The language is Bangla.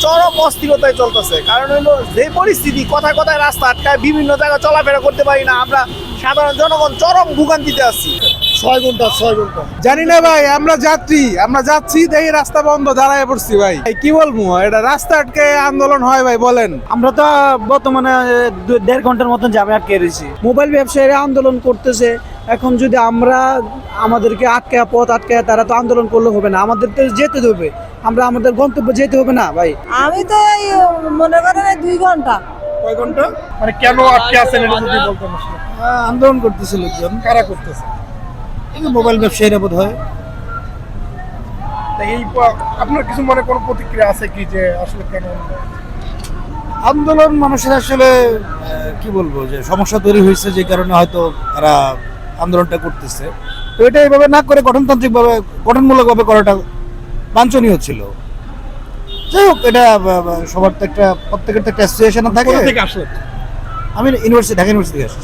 চরম অস্থিরতায় চলতেছে, কারণ হলো যে পরিস্থিতি, কথায় কথায় রাস্তা আটকায়, বিভিন্ন জায়গায় চলাফেরা করতে পারি না, আমরা সাধারণ জনগণ চরম ভোগান্তিতে আছি। 6 ঘন্টা জানি না ভাই, আমরা যাচ্ছি দেখি রাস্তা বন্ধ, দাঁড়ায় পড়ছি ভাই। কি বলবো, এটা রাস্তা আটকে আন্দোলন হয় ভাই, বলেন। আমরা তো বর্তমানে 1.5 ঘন্টার মতন জামে আটকে রয়েছি। মোবাইল ব্যবসায়ীরা আন্দোলন করতেছে, এখন যদি আমাদেরকে পথ আটকে তারা তো আন্দোলন করলে হবে না, আমাদের তো যেতে হবে, আমাদের গন্তব্য যেতে হবে না ভাই। আমি তো এই মনে করেন 2 ঘন্টা। কয় ঘন্টা মানে কেন আটকে আছেন এটা যদি বলতেন আসলে। আন্দোলন করতেছে লোকজন। কারা করতেছে? এই মোবাইল ব্যবসায়ীরা বোধ হয়। তা আপনার কিছু মনে কোনো প্রতিক্রিয়া আছে কি যে আসলে কেন আন্দোলন মানুষের আসলে কি বলবো, যে সমস্যা তৈরি হয়েছে, যে কারণে হয়তো তারা আন্দোলনটা করতেছে। তো এটা এইভাবে না করে গঠনমূলকভাবে করাটা বাঞ্ছনীয় ছিল। যাই হোক, এটা সবার তো প্রত্যেকের তো একটা অ্যাসোসিয়েশন থাকে। থেকে আসলে? আমি ঢাকা ইউনিভার্সিটি থেকে আসছি।